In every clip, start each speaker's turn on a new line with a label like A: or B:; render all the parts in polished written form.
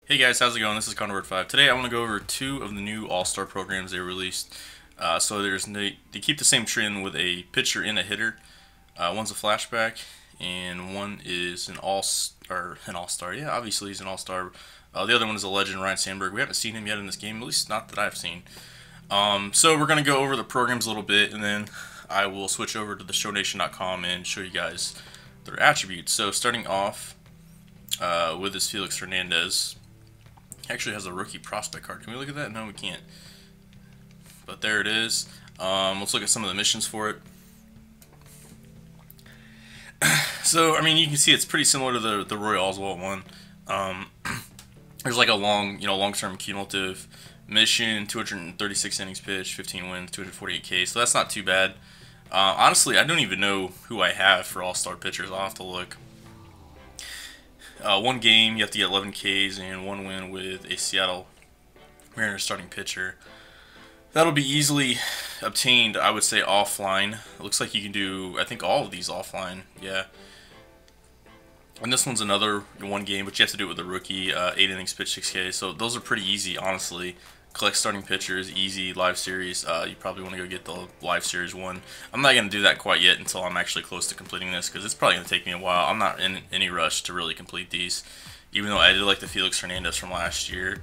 A: Hey guys, how's it going? This is Conward5. Today I want to go over two of the new All-Star programs they released. They keep the same trend with a pitcher and a hitter. One's a flashback, and one is an all-star. Yeah, obviously he's an all-star. The other one is a legend, Ryan Sandberg. We haven't seen him yet in this game, at least not that I've seen. So we're gonna go over the programs a little bit, and then I will switch over to the ShowNation.com and show you guys their attributes. So starting off with this Felix Fernandez. Actually has a rookie prospect card. Can we look at that? No, we can't. But there it is. Let's look at some of the missions for it. So, I mean, you can see it's pretty similar to the Roy Oswalt one. There's like a long-term cumulative mission, 236 innings pitched, 15 wins, 248K. So that's not too bad. Honestly, I don't even know who I have for All-Star pitchers. I'll have to look. One game, you have to get 11 Ks and one win with a Seattle Mariners starting pitcher. That'll be easily obtained, I would say, offline. It looks like you can do, I think, all of these offline. Yeah. And this one's another one game, but you have to do it with a rookie. 8 innings pitched, 6K. So those are pretty easy, honestly. Collect starting pitchers, easy, live series. You probably want to go get the live series one. I'm not going to do that quite yet until I'm actually close to completing this, because it's probably going to take me a while. I'm not in any rush to really complete these, even though I did like the Felix Fernandez from last year.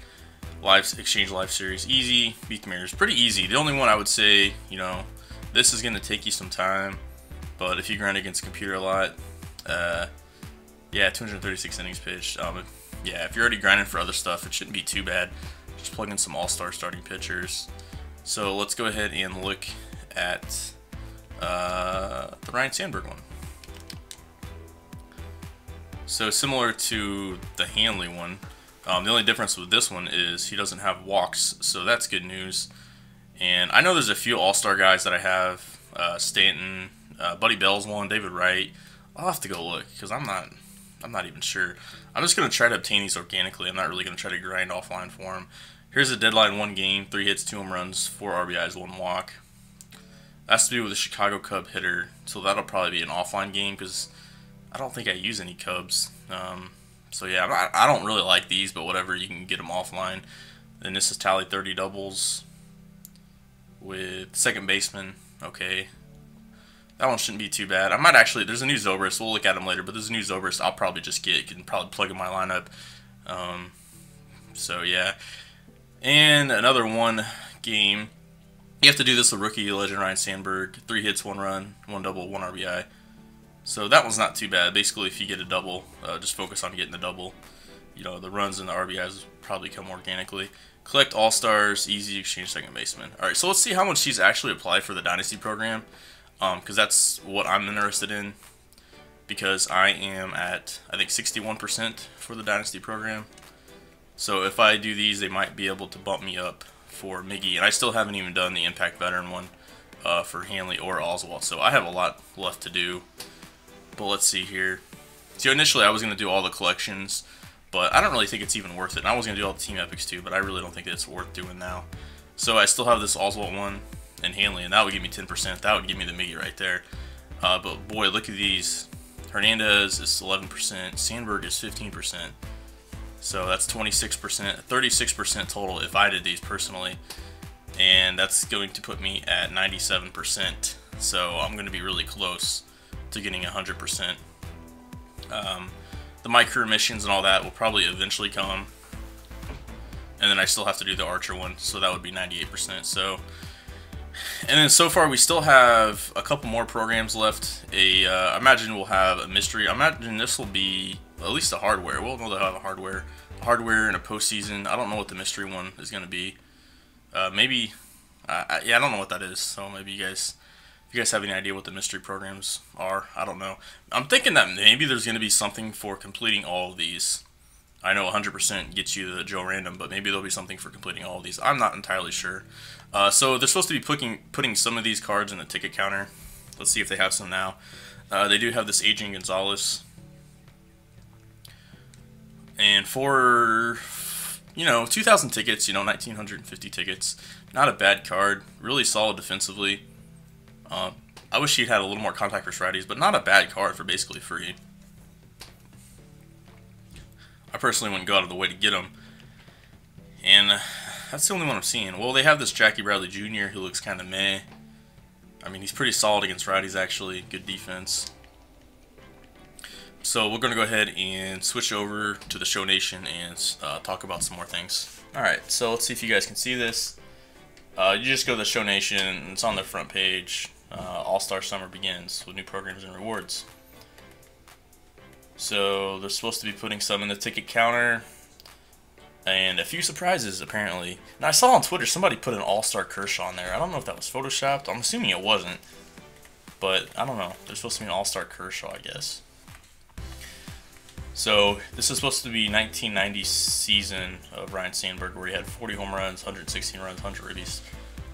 A: Exchange live series, easy. Beat the Mariners, pretty easy. The only one I would say, this is going to take you some time, but if you grind against the computer a lot, yeah, 236 innings pitched. Yeah, if you're already grinding for other stuff, it shouldn't be too bad. Just plug in some all-star starting pitchers. So let's go ahead and look at the Ryan Sandberg one. So similar to the Hanley one, the only difference with this one is he doesn't have walks, so that's good news. And I know there's a few all-star guys that I have, Stanton, Buddy Bell's one, David Wright. I'll have to go look because I'm not even sure. I'm just going to try to obtain these organically. I'm not really going to try to grind offline for them. Here's a deadline 1 game, 3 hits, 2 home runs, 4 RBIs, 1 walk. That's to do with a Chicago Cub hitter, so that'll probably be an offline game because I don't think I use any Cubs. So yeah, I don't really like these, but whatever, you can get them offline. Then this is tally 30 doubles with second baseman. Okay. That one shouldn't be too bad. I might actually, there's a new Zobrist, we'll look at him later, but there's a new Zobrist I'll probably just get, can probably plug in my lineup. So yeah. And another one game, you have to do this with rookie legend Ryan Sandberg, 3 hits, 1 run, 1 double, 1 RBI. So that one's not too bad. Basically, if you get a double, just focus on getting the double. The runs and the RBIs probably come organically. Collect all-stars, easy, exchange second baseman. Alright, so let's see how much he's actually applied for the Dynasty program. Because that's what I'm interested in, because I am at, I think, 61% for the Dynasty program. So if I do these, they might be able to bump me up for Miggy, and I still haven't even done the Impact Veteran one for Hanley or Oswalt, so I have a lot left to do. But let's see here. So initially I was going to do all the collections, but I don't really think it's even worth it. And I was going to do all the Team Epics too, but I really don't think it's worth doing now. So I still have this Oswalt one and Hanley, and that would give me 10%. That would give me the Miggy right there. But boy, look at these. Hernandez is 11%. Sandberg is 15%. So that's 26%, 36% total if I did these personally. And that's going to put me at 97%. So I'm going to be really close to getting 100%. The My Career missions and all that will probably eventually come. And then I still have to do the Archer one, so that would be 98%. So. And then so far we still have a couple more programs left. I imagine we'll have a mystery. I imagine this will be at least a hardware. We'll know they'll have a hardware in a postseason. I don't know what the mystery one is going to be. Maybe, yeah, I don't know what that is. So maybe if you guys have any idea what the mystery programs are, I don't know. I'm thinking that maybe there's going to be something for completing all of these. I know 100% gets you the Joe Random, but maybe there'll be something for completing all of these. I'm not entirely sure. So they're supposed to be putting some of these cards in the ticket counter. Let's see if they have some now. They do have this Adrian Gonzalez. And for, 2,000 tickets, 1,950 tickets, not a bad card. Really solid defensively. I wish he'd had a little more contact for righties, but not a bad card for basically free. I personally wouldn't go out of the way to get him. And that's the only one I'm seeing. Well, they have this Jackie Bradley Jr. who looks kind of meh. I mean, he's pretty solid against righties, actually. Good defense. So we're going to go ahead and switch over to the Show Nation and talk about some more things. Alright, so let's see if you guys can see this. You just go to the Show Nation, and it's on the front page. All-Star Summer begins with new programs and rewards. So they're supposed to be putting some in the ticket counter. And a few surprises, apparently. Now, I saw on Twitter somebody put an All-Star Kershaw on there. I don't know if that was photoshopped. I'm assuming it wasn't. But, I don't know. There's supposed to be an All-Star Kershaw, I guess. So, this is supposed to be 1990 season of Ryne Sandberg, where he had 40 home runs, 116 runs, 100 ribbies,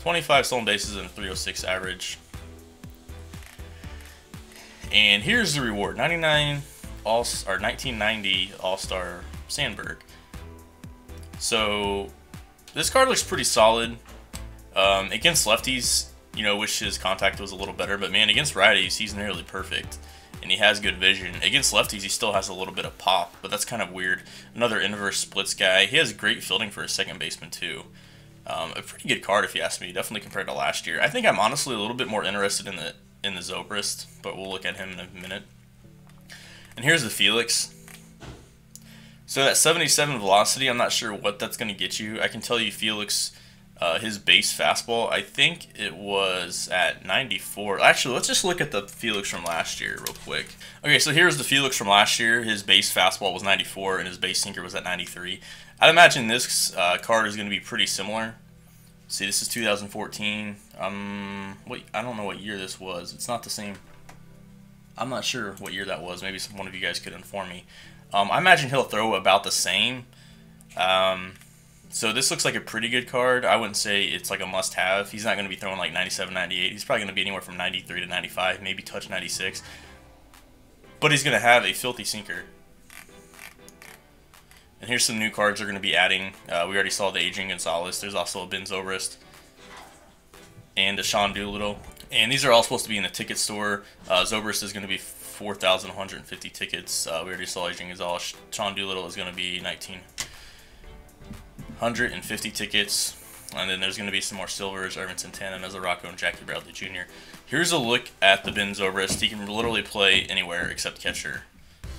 A: 25 stolen bases, and a 306 average. And here's the reward. 1990 All-Star Sandberg. So, this card looks pretty solid. Against lefties, you know, wish his contact was a little better, but man, against righties, he's nearly perfect. And he has good vision. Against lefties, he still has a little bit of pop, but that's kind of weird. Another inverse splits guy. He has great fielding for a second baseman, too. A pretty good card, if you ask me, definitely compared to last year. I think I'm honestly a little bit more interested in the Zobrist, but we'll look at him in a minute. And here's the Felix. So that 77 velocity, I'm not sure what that's going to get you. I can tell you Felix, his base fastball, I think it was at 94. Actually, let's just look at the Felix from last year real quick. Okay, so here's the Felix from last year. His base fastball was 94 and his base sinker was at 93. I'd imagine this card is going to be pretty similar. See, this is 2014. I don't know what year this was. It's not the same. I'm not sure what year that was. Maybe one of you guys could inform me. I imagine he'll throw about the same. So this looks like a pretty good card. I wouldn't say it's like a must-have. He's not going to be throwing like 97, 98. He's probably going to be anywhere from 93 to 95, maybe touch 96. But he's going to have a filthy sinker. And here's some new cards they're going to be adding. We already saw the Adrian Gonzalez. There's also a Ben Zobrist and a Sean Doolittle. And these are all supposed to be in the ticket store. Zobrist is going to be 4,150 tickets. We already saw Adrian Gonzalez. Sean Doolittle is going to be 1,950 tickets. And then there's going to be some more silvers, Irvin Santana, Mesoraco, and Jackie Bradley Jr. Here's a look at the Ben Zobrist. He can literally play anywhere except catcher.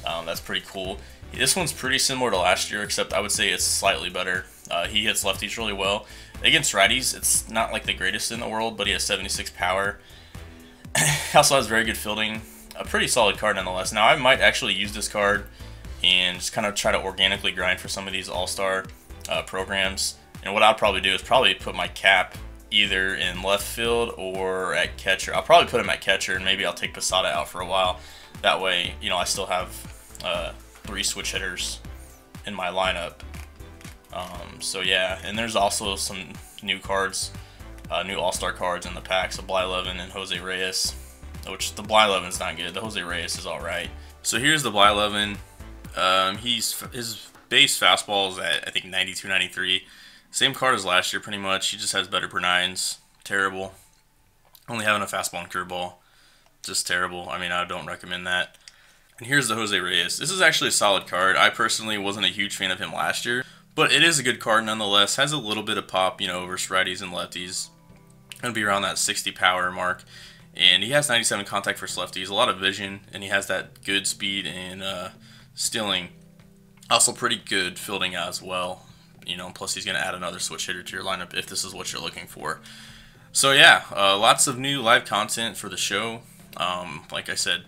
A: That's pretty cool. This one's pretty similar to last year, except I would say it's slightly better. He hits lefties really well. Against righties, it's not like the greatest in the world, but he has 76 power. He also has very good fielding. A pretty solid card nonetheless. Now, I might actually use this card and just kind of try to organically grind for some of these all-star programs. And what I'll probably do is probably put my cap either in left field or at catcher. I'll probably put him at catcher, and maybe I'll take Posada out for a while. That way, you know, I still have 3 switch hitters in my lineup. So yeah, and there's also some new cards, new all-star cards in the packs of Blyleven and Jose Reyes, which the Blyleven's not good. The Jose Reyes is alright. So here's the Blyleven. His base fastball is at, I think, 92, 93. Same card as last year, pretty much. He just has better per nines. Terrible. Only having a fastball and curveball. Just terrible. I mean, I don't recommend that. And here's the Jose Reyes. This is actually a solid card. I personally wasn't a huge fan of him last year, but it is a good card nonetheless. Has a little bit of pop, you know, versus righties and lefties. Gonna be around that 60 power mark. And he has 97 contact versus lefties, a lot of vision, and he has that good speed and stealing. Also pretty good fielding as well. You know, plus he's gonna add another switch hitter to your lineup if this is what you're looking for. So yeah, lots of new live content for the show. Like I said,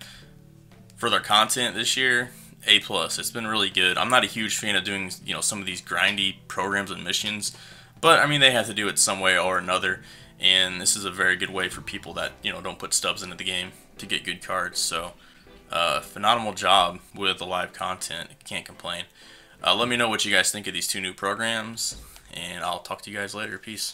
A: for their content this year, A+. It's been really good. I'm not a huge fan of doing, you know, some of these grindy programs and missions, but I mean, they have to do it some way or another, and this is a very good way for people that, you know, don't put stubs into the game to get good cards. So phenomenal job with the live content. Can't complain. Let me know what you guys think of these 2 new programs, and I'll talk to you guys later. Peace.